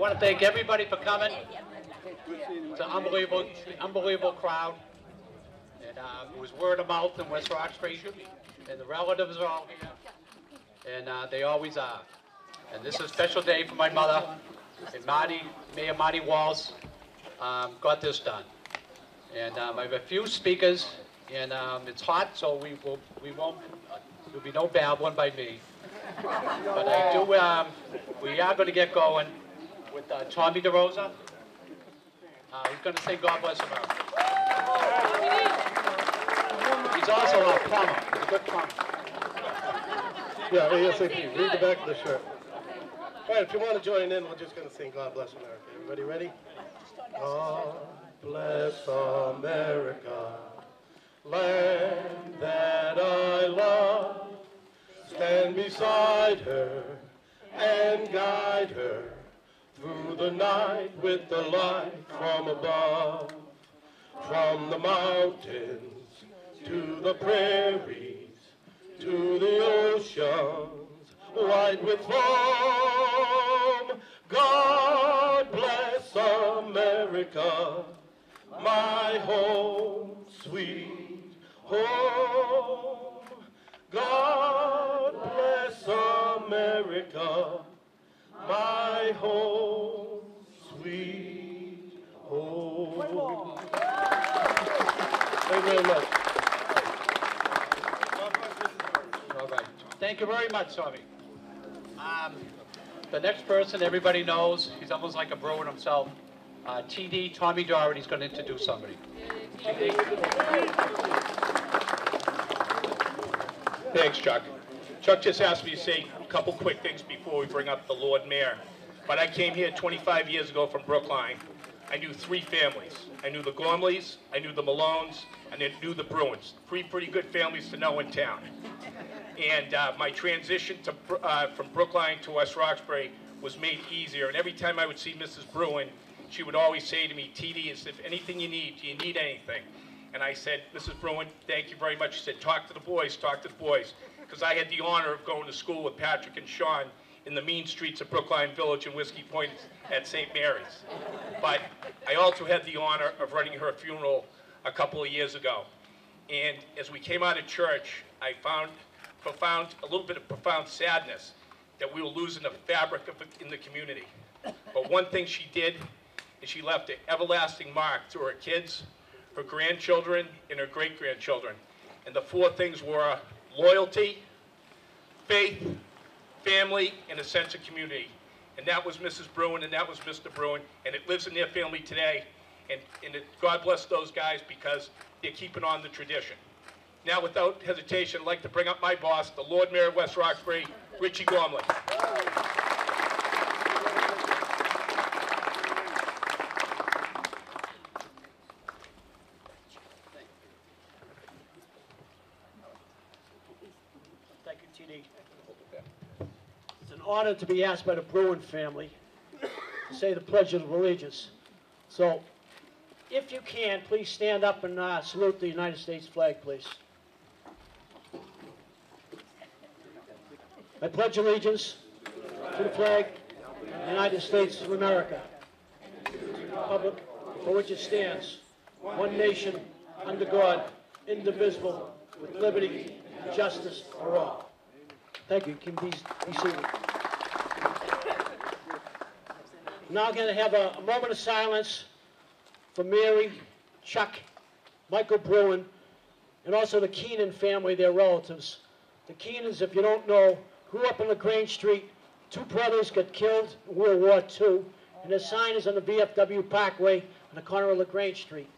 want to thank everybody for coming. It's an unbelievable crowd. And it was word of mouth in West Roxbury, and the relatives are all here, and they always are. And this is a special day for my mother, and Mayor Marty Walsh got this done. And I have a few speakers, and it's hot, so there'll be no bad one by me. But I do, we are going to get going with Tommy DeRosa. He's going to sing God Bless America. He's also a plumber. He's a good plumber. Yeah, ASAP. Read the back of the shirt. All right, if you want to join in, we're just going to sing God Bless America. Everybody ready? God bless America, land that I love. Stand beside her and guide her through the night with the light from above. From the mountains to the prairies, to the oceans, white with foam. God bless America, my home, sweet home. God bless America, my home, sweet home. Thank you very much. All right. Thank you very much, Tommy. The next person everybody knows, he's almost like a Bruin himself. TD, Tommy Doherty's going to introduce somebody. TD. Thanks, Chuck. Chuck just asked me to say a couple quick things before we bring up the Lord Mayor. But I came here 25 years ago from Brookline. I knew three families. I knew the Gormleys, I knew the Malones, and I knew the Bruins. Three pretty good families to know in town. And my transition from Brookline to West Roxbury was made easier. And every time I would see Mrs. Bruen, she would always say to me, TD, if anything you need, do you need anything? And I said, Mrs. Bruen, thank you very much. She said, talk to the boys, talk to the boys. Because I had the honor of going to school with Patrick and Sean in the mean streets of Brookline Village and Whiskey Point at St. Mary's. But I also had the honor of running her funeral a couple of years ago. And as we came out of church, I found a little bit of profound sadness that we were losing the fabric in the community. But one thing she did is she left an everlasting mark to her kids, her grandchildren, and her great-grandchildren. And the four things were loyalty, faith, family, and a sense of community. And that was Mrs. Bruen, and that was Mr. Bruen, and it lives in their family today. And God bless those guys because they're keeping on the tradition. Now, without hesitation, I'd like to bring up my boss, the Lord Mayor of West Roxbury, Richie Gormley. Thank you, TD. It's an honor to be asked by the Bruen family to say the Pledge of Allegiance. So, if you can, please stand up and salute the United States flag, please. I pledge allegiance to the flag of the United States of America, to the republic for which it stands, one nation, under God, indivisible, with liberty and justice for all. Thank you. You can be seated. Now I'm going to have a moment of silence for Mary, Chuck, Michael Bruen, and also the Keenan family, their relatives. The Keenans, if you don't know, grew up on LaGrange Street. Two brothers got killed in World War II, and their sign is on the VFW Parkway on the corner of LaGrange Street.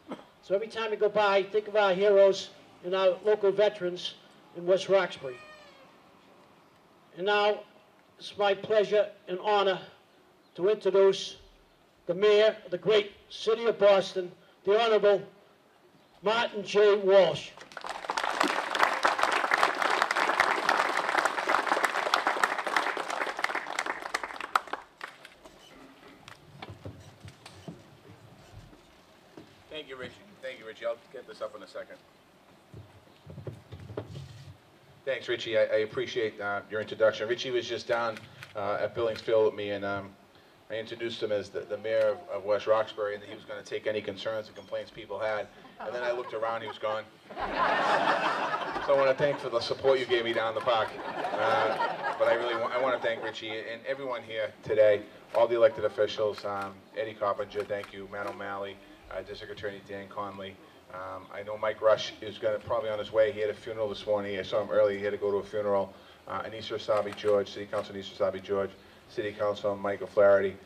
So every time you go by, think of our heroes and our local veterans in West Roxbury. And now, it's my pleasure and honor to introduce the mayor of the great city of Boston, the Honorable Martin J. Walsh. Thank you, Richie. Thank you, Richie. I'll get this up in a second. Thanks, Richie. I appreciate your introduction. Richie was just down at Billingsville with me, and I introduced him as the mayor of West Roxbury, and that he was going to take any concerns and complaints people had. And then I looked around, he was gone. So I want to thank for the support you gave me down the park. But I want to thank Richie and everyone here today, all the elected officials, Eddie Coppinger, thank you, Matt O'Malley, District Attorney Dan Conley. I know Mike Rush is probably on his way. He had a funeral this morning. I saw him early. He had to go to a funeral. And East Wasabi George, City Council East Wasabi George, City Council Michael Flaherty,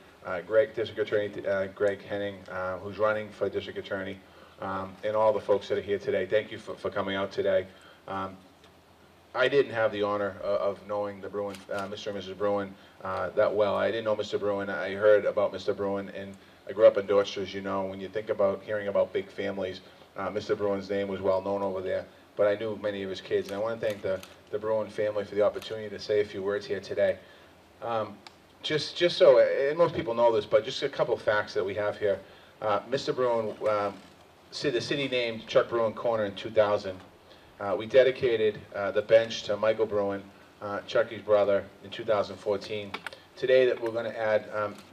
District Attorney Greg Henning, who's running for District Attorney, and all the folks that are here today. Thank you for coming out today. I didn't have the honor of knowing the Bruen, Mr. and Mrs. Bruen that well. I didn't know Mr. Bruen. I heard about Mr. Bruen, and I grew up in Dorchester, as you know. When you think about hearing about big families, Mr. Bruen's name was well known over there, but I knew many of his kids. And I want to thank the Bruen family for the opportunity to say a few words here today. Just so, and most people know this, but just a couple facts that we have here. Mr. Bruen, the city named Chuck Bruen Corner in 2000. We dedicated the bench to Michael Bruen, Chucky's brother, in 2014. Today that we're going to add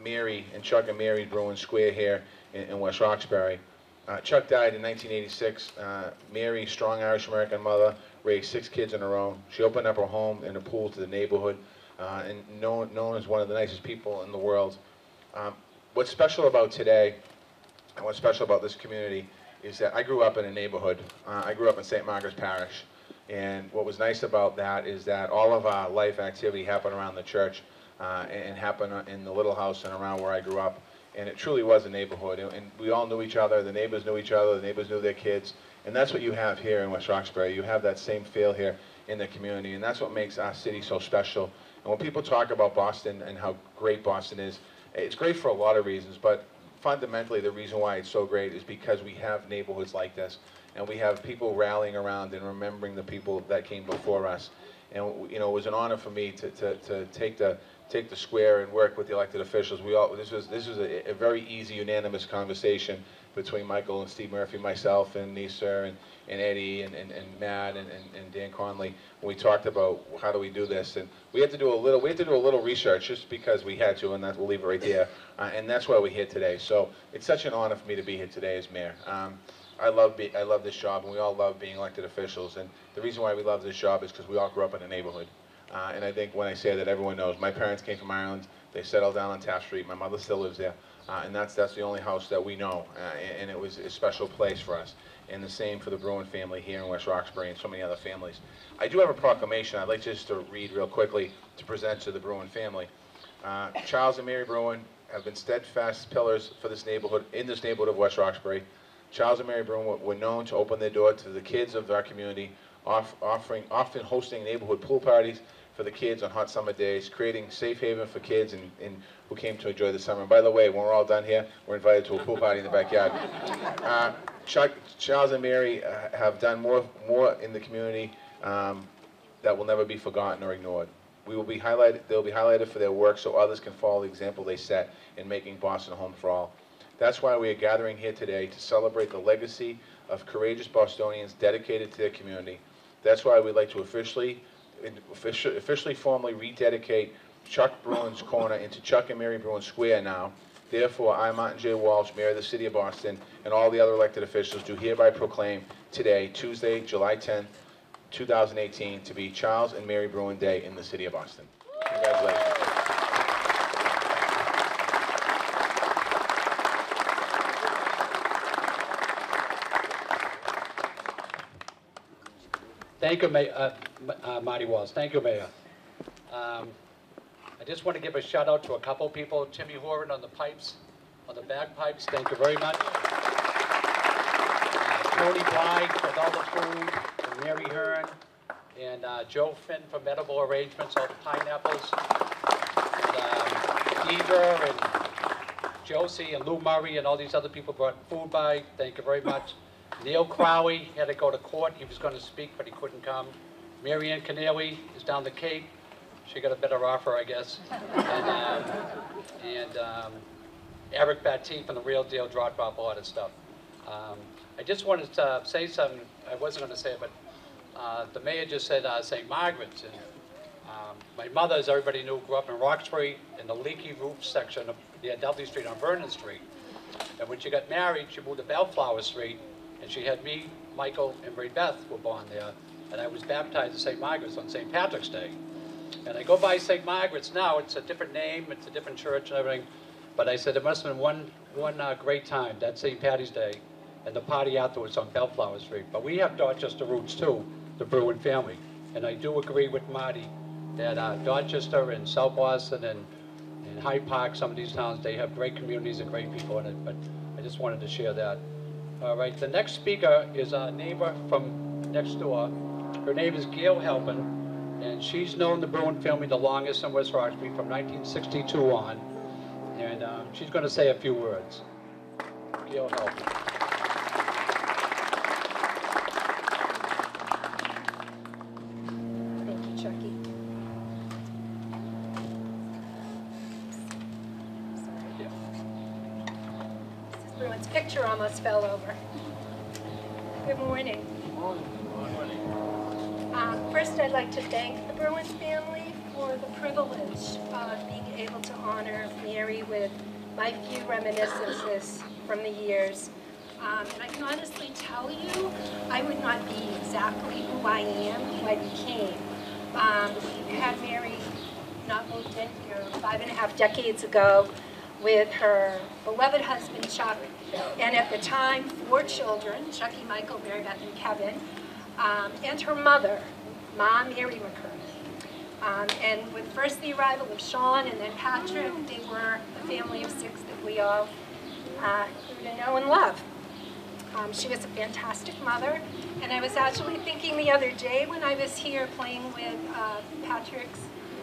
Mary and Chuck and Mary Bruen Square here in West Roxbury. Chuck died in 1986. Mary, strong Irish-American mother, raised 6 kids on her own. She opened up her home and a pool to the neighborhood, and known as one of the nicest people in the world. What's special about today, and what's special about this community, is that I grew up in a neighborhood. I grew up in St. Margaret's Parish, and what was nice about that is that all of our life activity happened around the church, and happened in the little house and around where I grew up. And it truly was a neighborhood, and we all knew each other. The neighbors knew each other. The neighbors knew their kids, and that's what you have here in West Roxbury. You have that same feel here in the community, and that's what makes our city so special. And when people talk about Boston and how great Boston is, it's great for a lot of reasons, but fundamentally the reason why it's so great is because we have neighborhoods like this, and we have people rallying around and remembering the people that came before us. And you know, it was an honor for me to take the square and work with the elected officials. This was a very easy, unanimous conversation between Michael and Steve Murphy, myself, and Nisa, and Eddie, and Matt, and Dan Conley. When we talked about how do we do this, and we had to do a little research just because we had to, and we'll leave it right there. And that's why we're here today. So it's such an honor for me to be here today as mayor. I love this job, and we all love being elected officials. And the reason why we love this job is because we all grew up in a neighborhood. And I think when I say that, everyone knows. My parents came from Ireland. They settled down on Taft Street. My mother still lives there. And that's the only house that we know. And it was a special place for us. And the same for the Bruen family here in West Roxbury and so many other families. I do have a proclamation I'd like just to read real quickly to present to the Bruen family. Charles and Mary Bruen have been steadfast pillars for this neighborhood, in this neighborhood of West Roxbury. Charles and Mary Bruen were known to open their door to the kids of our community, often hosting neighborhood pool parties for the kids on hot summer days, creating safe haven for kids and who came to enjoy the summer. And by the way, when we're all done here, we're invited to a pool party in the backyard. Charles and Mary have done more in the community that will never be forgotten or ignored. They'll be highlighted for their work so others can follow the example they set in making Boston a home for all. That's why we are gathering here today to celebrate the legacy of courageous Bostonians dedicated to their community. That's why we'd like to officially formally rededicate Chuck Bruen's Corner into Chuck and Mary Bruen Square now. Therefore, I, Martin J. Walsh, Mayor of the City of Boston, and all the other elected officials do hereby proclaim today, Tuesday, July 10th, 2018, to be Charles and Mary Bruen Day in the City of Boston. Congratulations. Thank you, Marty Walsh. Thank you, Mayor. I just want to give a shout out to a couple people. Timmy Horan on the pipes, on the bagpipes. Thank you very much. Tony Bly with all the food, and Mary Hearn, and Joe Finn for medical arrangements, all the pineapples. And, Deidre and Josie and Lou Murray and all these other people brought food by. Thank you very much. Neil Crowley had to go to court. He was going to speak, but he couldn't come. Mary Ann Keneally is down the Cape. She got a better offer, I guess. And Eric Batty from The Real Deal dropped off a lot of stuff. I just wanted to say something. I wasn't going to say it, but the mayor just said St. Margaret's. And my mother, as everybody knew, grew up in Roxbury in the leaky roof section near Dudley Street on Vernon Street. And when she got married, she moved to Bellflower Street, and she had me, Michael, and Mary Beth were born there, and I was baptized at St. Margaret's on St. Patrick's Day. And I go by St. Margaret's now, it's a different name, it's a different church and everything, but I said it must have been one great time, that St. Patty's Day, and the party afterwards on Bellflower Street. But we have Dorchester roots too, the Bruen family, and I do agree with Marty that Dorchester and South Boston and Hyde Park, some of these towns, they have great communities and great people in it, but I just wanted to share that. All right, the next speaker is a neighbor from next door. Her name is Gail Halpin, and she's known the Bruen family the longest in West Roxbury from 1962 on, and she's going to say a few words. Gail Halpin. Thank you, Chucky. Mrs. Bruen's picture almost fell over. Good morning. First, I'd like to thank the Bruen family for the privilege of being able to honor Mary with my few reminiscences from the years. And I can honestly tell you, I would not be exactly who I am, who I became. We had Mary not moved in here 5.5 decades ago with her beloved husband, Chuck, and at the time, 4 children, Chucky, Michael, Mary Beth, and Kevin, and her mother, Ma Mary McCurry. And with first the arrival of Sean and then Patrick, they were a family of 6 that we all grew to know and love. She was a fantastic mother, and I was actually thinking the other day when I was here playing with Patrick's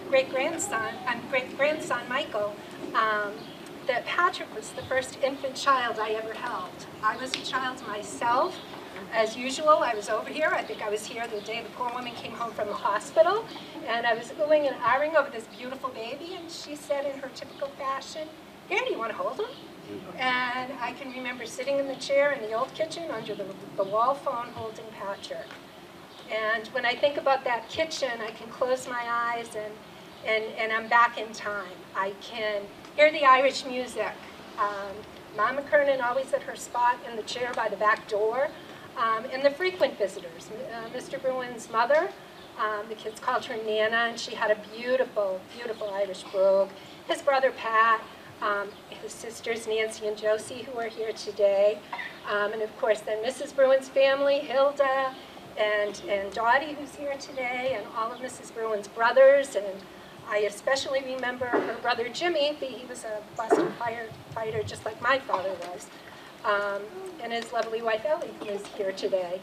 great-grandson Michael, that Patrick was the first infant child I ever held. I was a child myself. As usual, I was over here. I think I was here the day the poor woman came home from the hospital, and I was oohing and ahhing over this beautiful baby, and she said in her typical fashion, "Here, do you want to hold him?" And I can remember sitting in the chair in the old kitchen under the wall phone holding Patrick. And when I think about that kitchen, I can close my eyes and I'm back in time. I can hear the Irish music. Mama Kernan always at her spot in the chair by the back door. And the frequent visitors. Mr. Bruen's mother, the kids called her Nana, and she had a beautiful, beautiful Irish brogue. His brother Pat, his sisters Nancy and Josie, who are here today. And of course then Mrs. Bruen's family, Hilda and Dottie, who's here today, and all of Mrs. Bruen's brothers. And I especially remember her brother Jimmy. He was a Boston firefighter just like my father was. And his lovely wife Ellie is here today.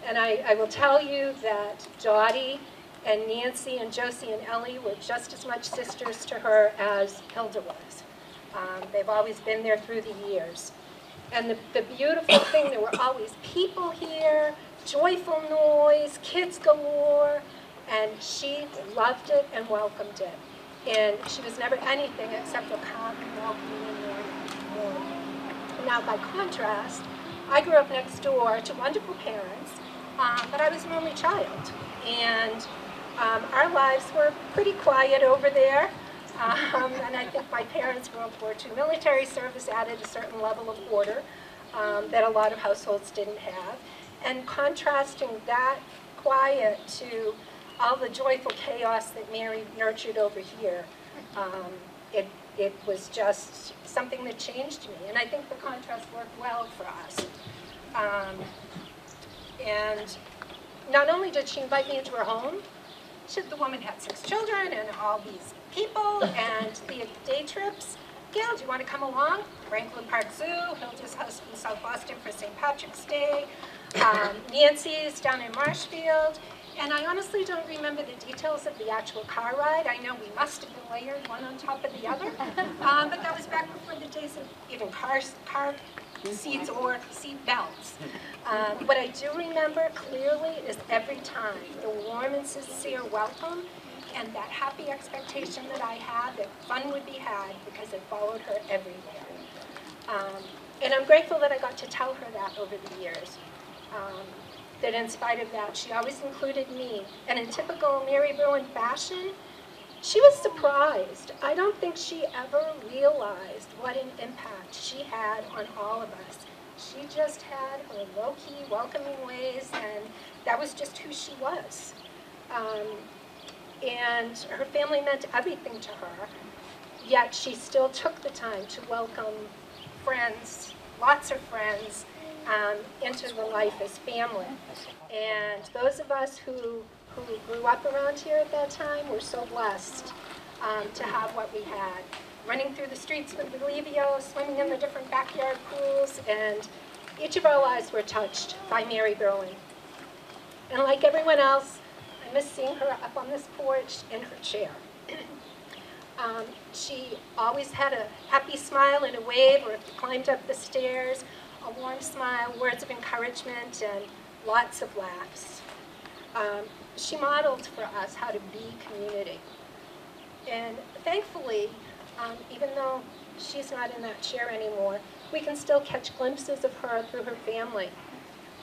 And I will tell you that Dottie and Nancy and Josie and Ellie were just as much sisters to her as Hilda was. They've always been there through the years. And the beautiful thing, there were always people here, joyful noise, kids galore, and she loved it and welcomed it. And she was never anything except a calm and welcoming and warm. Now, by contrast, I grew up next door to wonderful parents, but I was an only child. And our lives were pretty quiet over there. And I think my parents' World War II military service added a certain level of order that a lot of households didn't have. And contrasting that quiet to all the joyful chaos that Mary nurtured over here, it was just something that changed me. And I think the contrast worked well for us. And not only did she invite me into her home, the woman had 6 children and all these people and the day trips. Gail, do you want to come along? Franklin Park Zoo, Hilda's house in South Boston for St. Patrick's Day, Nancy's down in Marshfield. And I honestly don't remember the details of the actual car ride. I know we must have been layered one on top of the other. But that was back before the days of even car seats or seat belts. What I do remember clearly is every time the warm and sincere welcome and that happy expectation that I had that fun would be had because it followed her everywhere. And I'm grateful that I got to tell her that over the years. That in spite of that, she always included me. And in typical Mary Bruen fashion, She was surprised. I don't think she ever realized what an impact she had on all of us. She just had her low-key, welcoming ways, and that was just who she was. And her family meant everything to her, yet she still took the time to welcome friends, lots of friends, into the life as family. And those of us who grew up around here at that time were so blessed to have what we had. Running through the streets with Relivio, swimming in the different backyard pools, and each of our lives were touched by Mary Bruen. And like everyone else, I miss seeing her up on this porch in her chair. She always had a happy smile and a wave, or if you climbed up the stairs, a warm smile, words of encouragement, and lots of laughs. She modeled for us how to be community. And thankfully, even though she's not in that chair anymore, we can still catch glimpses of her through her family.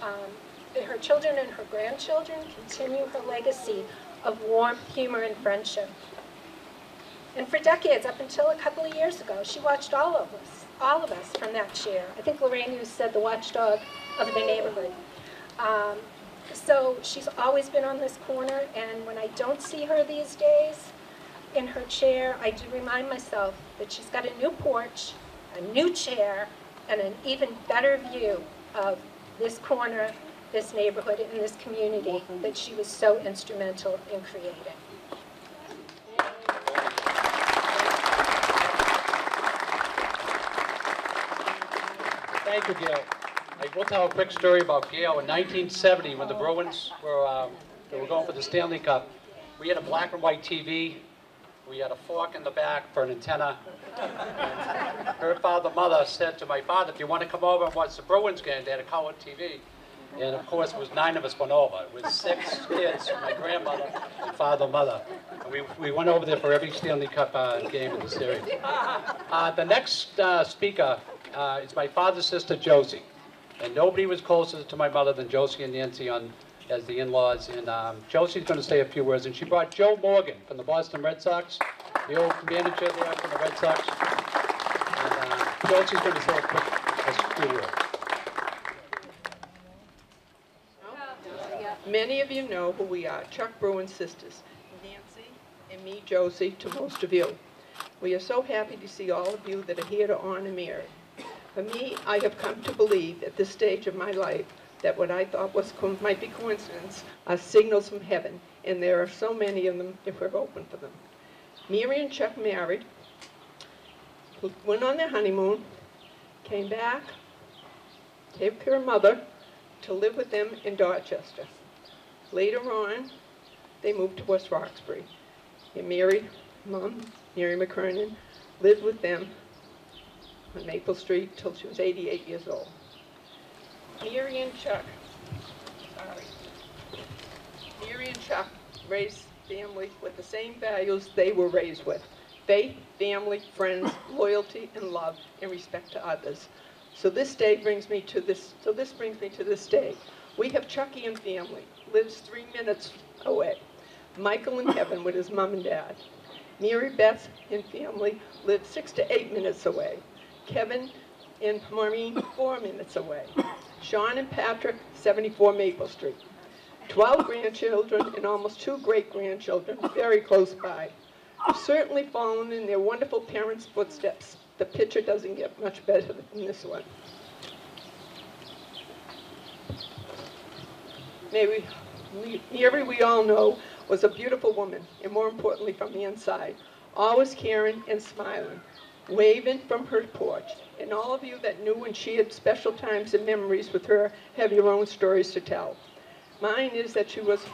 Her children and her grandchildren continue her legacy of warmth, humor, and friendship. And for decades, up until a couple of years ago, she watched all of us from that chair. I think Lorraine Hughes said the watchdog of the neighborhood. So she's always been on this corner, and when I don't see her these days in her chair, I do remind myself that she's got a new porch, a new chair, and an even better view of this corner, this neighborhood, and this community that she was so instrumental in creating. Thank you, Gail. I will tell a quick story about Gail. In 1970, when the Bruins were going for the Stanley Cup, we had a black and white TV. We had a fork in the back for an antenna. And her mother said to my father, if you want to come over and watch the Bruins game, they had a color TV. And of course, it was 9 of us went over. It was 6 kids, my grandmother, and father, mother. And we went over there for every Stanley Cup game in the series. The next speaker is my father's sister, Josie. And nobody was closer to my mother than Josie and Nancy as the in-laws. And Josie's going to say a few words. And she brought Joe Morgan from the Boston Red Sox, the old manager there from the Red Sox. And Josie's going to say a few words. Many of you know who we are, Chuck Bruen sisters, Nancy and me, Josie, to most of you. We are so happy to see all of you that are here to honor Mary. For me, I have come to believe at this stage of my life that what I thought might be coincidence are signals from heaven, and there are so many of them if we're open for them. Mary and Chuck married, went on their honeymoon, came back, gave her mother to live with them in Dorchester. Later on, they moved to West Roxbury. And Mary, Mom, Mary McKernan, lived with them on Maple Street till she was 88 years old. Mary and Chuck raised family with the same values they were raised with: faith, family, friends, loyalty, and love, and respect to others. So this brings me to this day. We have Chucky and family, lives 3 minutes away. Michael in heaven with his mom and dad. Mary Beth and family live 6 to 8 minutes away. Kevin and Maureen 4 minutes away. Sean and Patrick, 74 Maple Street. 12 grandchildren and almost 2 great-grandchildren very close by. Certainly following in their wonderful parents' footsteps. The picture doesn't get much better than this one. Mary, we all know, was a beautiful woman, and more importantly from the inside, always caring and smiling, waving from her porch. And all of you that knew when she had special times and memories with her have your own stories to tell. Mine is that she was,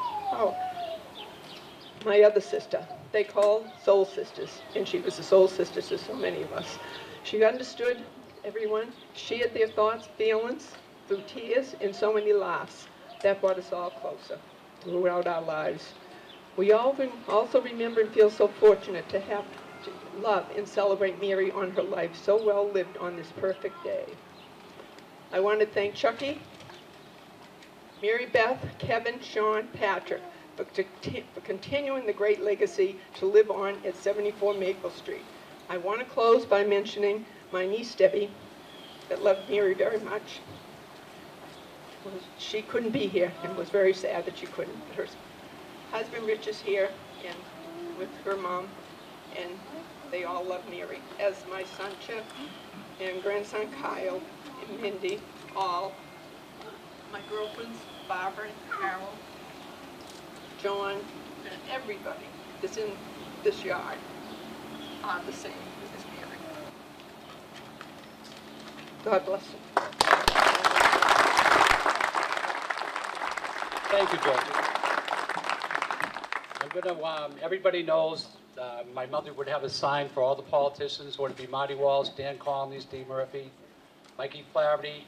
my other sister. They called soul sisters, and she was a soul sister to so many of us. She understood everyone, shared their thoughts, feelings, through tears and so many laughs. That brought us all closer throughout our lives. We also remember and feel so fortunate to have to love and celebrate Mary on her life so well lived on this perfect day. I want to thank Chucky, Mary Beth, Kevin, Sean, Patrick, for continuing the great legacy to live on at 74 Maple Street. I want to close by mentioning my niece Debbie, that loved Mary very much. She couldn't be here and was very sad that she couldn't. Her husband Rich is here and with her mom, and they all love Mary, as my son Chip and grandson Kyle and Mindy, all. My girlfriends, Barbara, Carol, John, and everybody that's in this yard are the same as Mary. God bless them. Thank you, Josie. I'm gonna, everybody knows my mother would have a sign for all the politicians, would it be Marty Walsh, Dan Conley, Steve Murphy, Mikey Flaherty,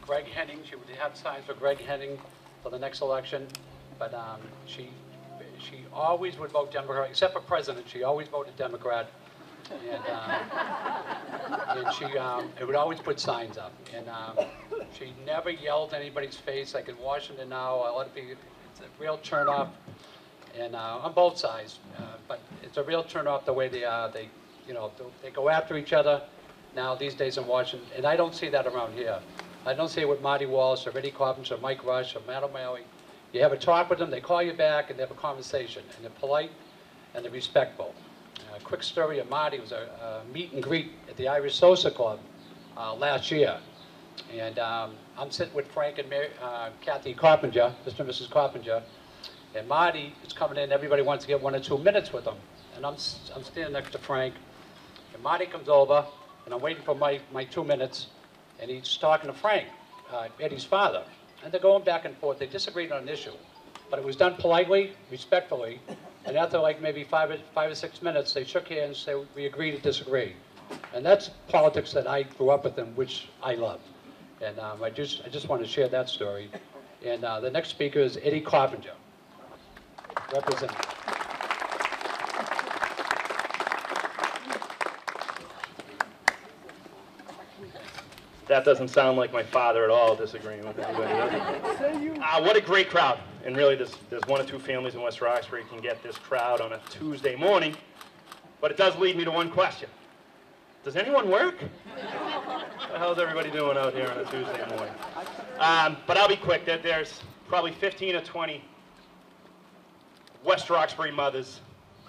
Greg Henning. She would have signs for Greg Henning for the next election, but she always would vote Democrat, except for president. She always voted Democrat, and she would always put signs up, and she never yelled in anybody's face. Like in Washington now, a lot of people, it's a real turnoff, and on both sides, but it's a real turnoff the way they go after each other now these days in Washington, and I don't see that around here. I don't see it with Marty Walsh or Eddie Carpenter or Mike Rush or Matt O'Malley. You have a talk with them, they call you back, and they have a conversation, and they're polite and they're respectful. A quick story of Marty was a meet and greet at the Irish Social Club last year, and I'm sitting with Frank and Mary, Kathy Carpenter, Mr. and Mrs. Carpenter, and Marty is coming in. Everybody wants to get 1 or 2 minutes with him, and I'm standing next to Frank, and Marty comes over, and I'm waiting for my 2 minutes. And he's talking to Frank, Eddie's father. And they're going back and forth. They disagreed on an issue. But it was done politely, respectfully. And after like maybe 5 or 6 minutes, they shook hands and said, we agree to disagree. And that's politics that I grew up with and which I love. And I just want to share that story. And the next speaker is Eddie Carpenter, representing. That doesn't sound like my father at all, disagreeing with anybody, does it? What a great crowd. And really, there's 1 or 2 families in West Roxbury can get this crowd on a Tuesday morning. But it does lead me to one question. Does anyone work? How's everybody doing out here on a Tuesday morning? But I'll be quick. There's probably 15 or 20 West Roxbury mothers.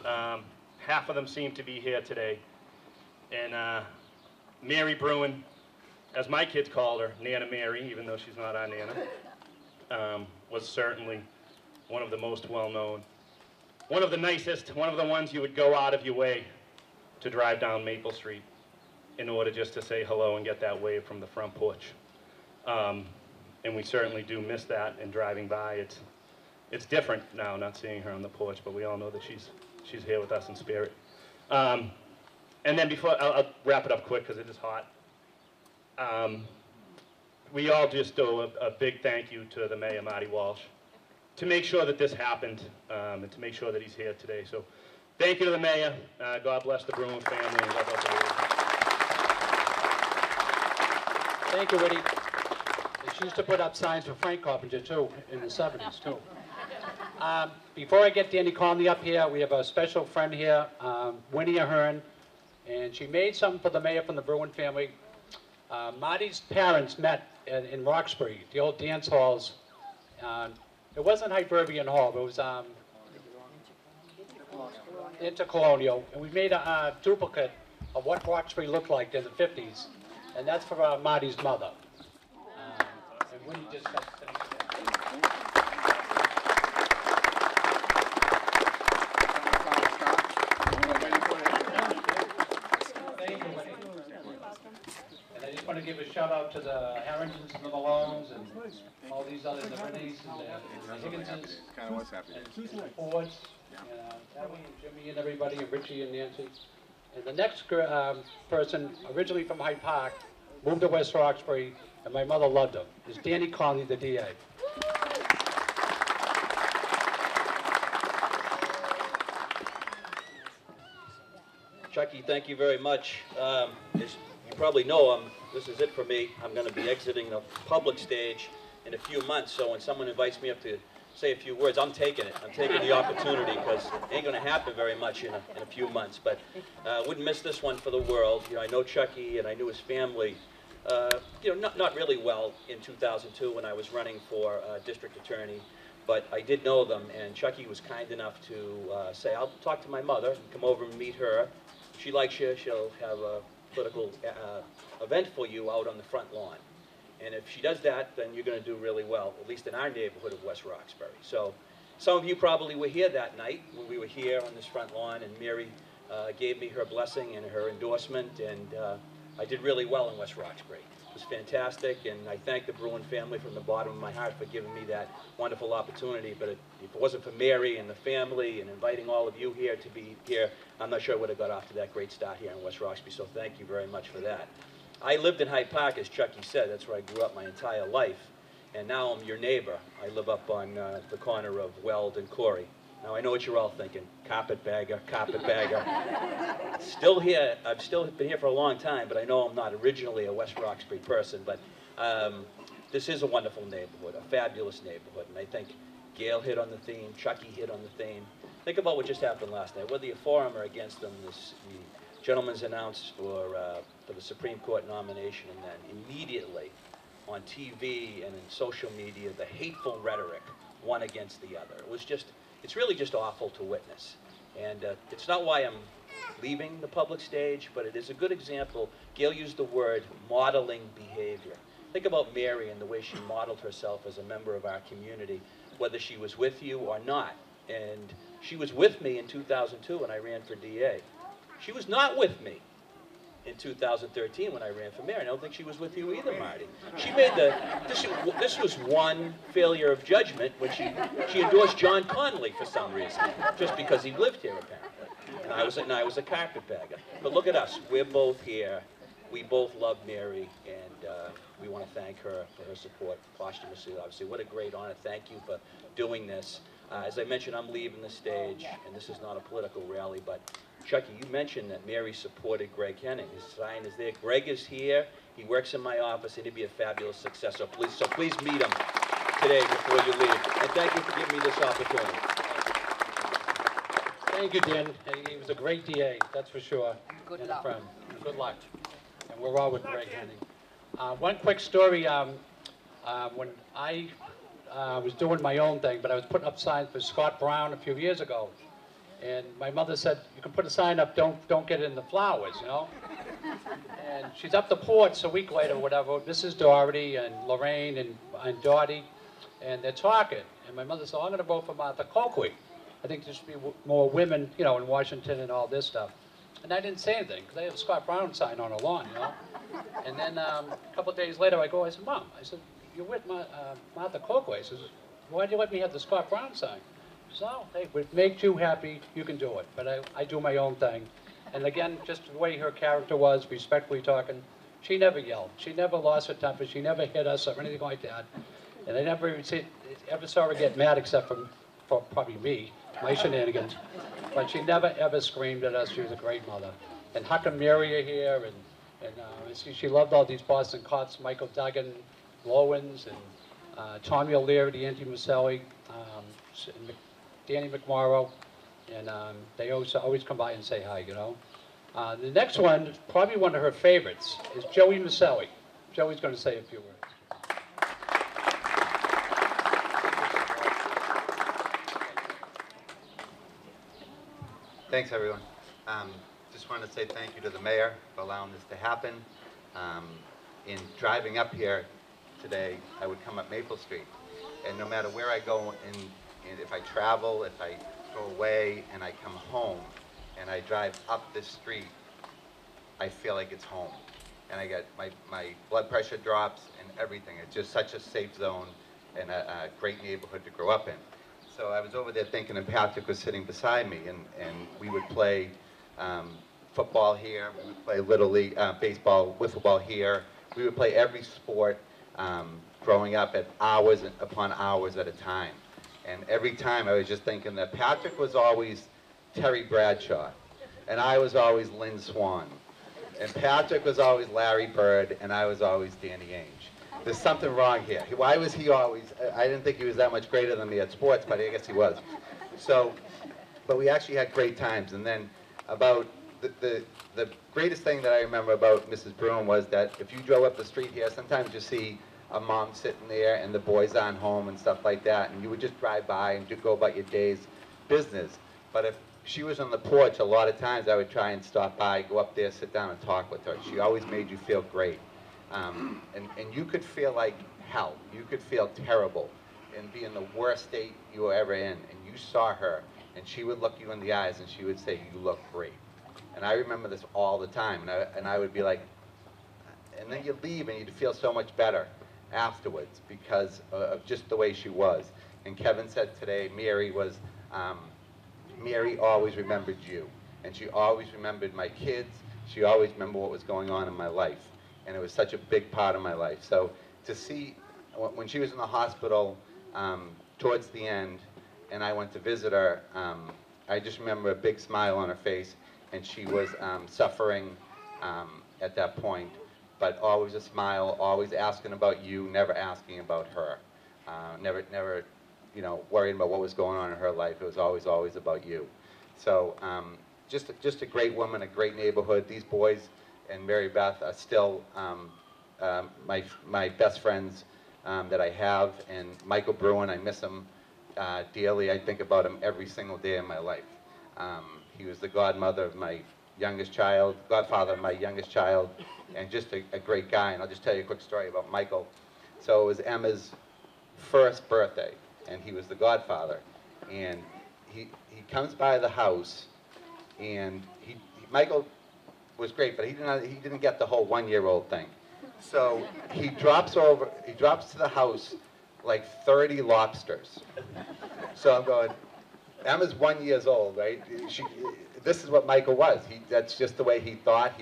Half of them seem to be here today. And Mary Bruen, as my kids called her, Nana Mary, even though she's not our Nana, was certainly one of the most well-known, one of the nicest, one of the ones you would go out of your way to drive down Maple Street in order just to say hello and get that wave from the front porch. And we certainly do miss that in driving by. It's different now, not seeing her on the porch, but we all know that she's here with us in spirit. And then before, I'll wrap it up quick because it is hot. We all just owe a big thank you to the Mayor, Marty Walsh, to make sure that this happened and to make sure that he's here today. So thank you to the Mayor. God bless the Bruen family. And God bless the region. Thank you, Eddie. She used to put up signs for Frank Carpenter, too, in the 70s, too. Before I get Danny Conley up here, we have a special friend here, Winnie Ahern, and she made something for the Mayor from the Bruen family. Marty's parents met in Roxbury, the old dance halls. It wasn't Hibernian Hall, but it was Intercolonial. And we made a duplicate of what Roxbury looked like in the 50s. And that's for Marty's mother. And Winnie just got I just want to give a shout out to the Harringtons and the Malones and all these other, the Rennies and the Higginsons, Kind of what's happening. and the Fords, Ellie and Jimmy and everybody, and Richie and Nancy. And the next person, originally from Hyde Park, moved to West Roxbury, and my mother loved him, is Danny Conley, the DA. Chucky, thank you very much. As you probably know, this is it for me. I'm going to be exiting the public stage in a few months, so when someone invites me up to say a few words, I'm taking it. I'm taking the opportunity because it ain't going to happen very much in a few months. But wouldn't miss this one for the world. You know, I know Chucky and I knew his family, you know, not really well in 2002 when I was running for district attorney. But I did know them, and Chucky was kind enough to say, I'll talk to my mother and come over and meet her. If she likes you, she'll have a political event for you out on the front lawn. And if she does that, then you're going to do really well, at least in our neighborhood of West Roxbury. So some of you probably were here that night when we were here on this front lawn, and Mary gave me her blessing and her endorsement, and I did really well in West Roxbury. It was fantastic, and I thank the Bruen family from the bottom of my heart for giving me that wonderful opportunity. But if it wasn't for Mary and the family and inviting all of you here to be here, I'm not sure I would have got off to that great start here in West Roxbury, so thank you very much for that. I lived in Hyde Park, as Chucky said. That's where I grew up my entire life. And now I'm your neighbor. I live up on the corner of Weld and Corey. Now I know what you're all thinking. Carpetbagger, carpetbagger. Still here. I've still been here for a long time, but I know I'm not originally a West Roxbury person. But this is a wonderful neighborhood, a fabulous neighborhood. And I think Gail hit on the theme, Chucky hit on the theme. Think about what just happened last night. Whether you're for him or against him, the gentleman's announced for the Supreme Court nomination, and then immediately on TV and in social media, the hateful rhetoric, one against the other. It was just, it's really just awful to witness. And it's not why I'm leaving the public stage, but it is a good example. Gail used the word modeling behavior. Think about Mary and the way she modeled herself as a member of our community, whether she was with you or not. And she was with me in 2002 when I ran for DA. She was not with me in 2013 when I ran for mayor. I don't think she was with you either, Marty. She made this was one failure of judgment when she endorsed John Connolly for some reason, just because he lived here apparently. And I was a carpetbagger. But look at us, we're both here. We both love Mary, and we want to thank her for her support posthumously, obviously. What a great honor. Thank you for doing this. As I mentioned, I'm leaving the stage, and this is not a political rally, but Chucky, you mentioned that Mary supported Greg Henning. His sign is there. Greg is here. He works in my office, and he'd be a fabulous successor. So please meet him today before you leave. And thank you for giving me this opportunity. Thank you, Dan. He was a great DA, that's for sure. Good luck. Friend. Good luck. And we're all with Greg Henning. One quick story. When I was doing my own thing, but I was putting up signs for Scott Brown a few years ago. And my mother said, you can put a sign up, don't get in the flowers, you know? And she's up the porch a week later, whatever, Mrs. Doherty and Lorraine and Dottie, and they're talking. And my mother said, I'm going to vote for Martha Coakley. I think there should be more women, you know, in Washington and all this stuff. And I didn't say anything, because they have a Scott Brown sign on the lawn, you know? And then a couple of days later, I said, Mom, I said, you're with Martha Coakley. I said, why do you let me have the Scott Brown sign? So, hey, if it makes you happy, you can do it. But I do my own thing. And again, just the way her character was, respectfully talking, she never yelled. She never lost her temper. She never hit us or anything like that. And I never ever saw her get mad except for probably me, my shenanigans. But she never, ever screamed at us. She was a great mother. And Huck and Mary are here. And she loved all these Boston cops, Michael Duggan, Lowens, and Tommy O'Leary, Andy Maselli, Danny McMorrow, and they always come by and say hi, you know. The next one, probably one of her favorites, is Joey Maselli. Joey's going to say a few words. Thanks, everyone. Just want to say thank you to the mayor for allowing this to happen. In driving up here today, I would come up Maple Street, and no matter where I go, and if I travel, if I go away, and I come home, and I drive up this street, I feel like it's home. And I get my blood pressure drops and everything. It's just such a safe zone and a great neighborhood to grow up in. So I was over there thinking, and Patrick was sitting beside me, and we would play football here, we would play Little League, baseball, wiffle ball here. We would play every sport growing up at hours upon hours at a time. And every time I was just thinking that Patrick was always Terry Bradshaw, and I was always Lynn Swan. And Patrick was always Larry Bird, and I was always Danny Ainge. there's something wrong here. Why was he always, I didn't think he was that much greater than me at sports, but I guess he was. So, but we actually had great times. And then about the greatest thing that I remember about Mrs. Bruen was that if you drove up the street here, sometimes you see a mom sitting there and the boys aren't home and stuff like that, and you would just drive by and go about your day's business. But if she was on the porch, a lot of times I would try and stop by, go up there, sit down and talk with her. She always made you feel great. And you could feel like hell. You could feel terrible and be in the worst state you were ever in. And you saw her, and she would look you in the eyes and she would say, "You look great." And I remember this all the time. And I would be like, and then you'd leave and you'd feel so much better afterwards because of just the way she was. And Kevin said today, Mary always remembered you. And she always remembered my kids. She always remembered what was going on in my life. And it was such a big part of my life. So to see, when she was in the hospital towards the end, and I went to visit her, I just remember a big smile on her face, and she was suffering at that point, but always a smile, always asking about you, never asking about her. Never, you know, worrying about what was going on in her life. It was always about you. So just a great woman, a great neighborhood. These boys and Mary Beth are still my best friends that I have. And Michael Bruen, I miss him dearly. I think about him every single day of my life. He was the godfather of my youngest child, and just a great guy. And I'll just tell you a quick story about Michael. So it was Emma's first birthday, and he was the godfather. And he comes by the house, and Michael was great, but he didn't get the whole one-year-old thing. So he drops to the house like 30 lobsters. So I'm going, Emma's 1 year old, right? This is what Michael was. That's just the way he thought.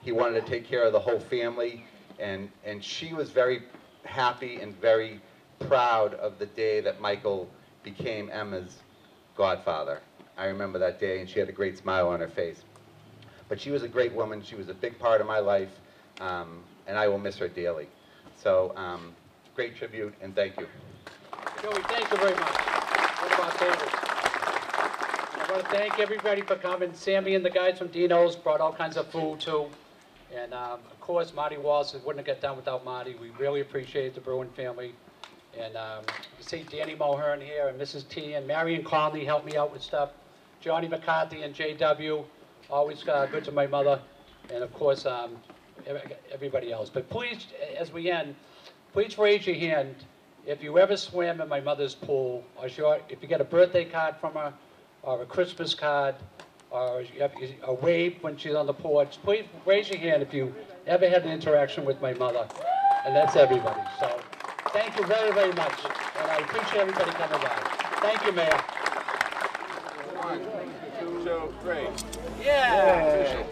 He wanted to take care of the whole family, and she was very happy and very proud of the day that Michael became Emma's godfather. I remember that day, and she had a great smile on her face. But she was a great woman. She was a big part of my life, and I will miss her dearly. So, great tribute, and thank you. Joey, thank you very much. What about David? I want to thank everybody for coming. Sammy and the guys from Dino's brought all kinds of food, too. And, of course, Marty Walsh wouldn't have got done without Marty. We really appreciate the Bruen family. And you see Danny Mulhern here, and Mrs. T, and Marion Conley helped me out with stuff. Johnny McCarthy and JW, always good to my mother. And, of course, everybody else. But please, as we end, please raise your hand if you ever swim in my mother's pool, or if you get a birthday card from her, or a Christmas card, or you have a wave when she's on the porch. Please raise your hand if you ever had an interaction with my mother. And that's everybody. So thank you very, very much. And I appreciate everybody coming by. Thank you, Mayor. 1, 2, 3. Yeah.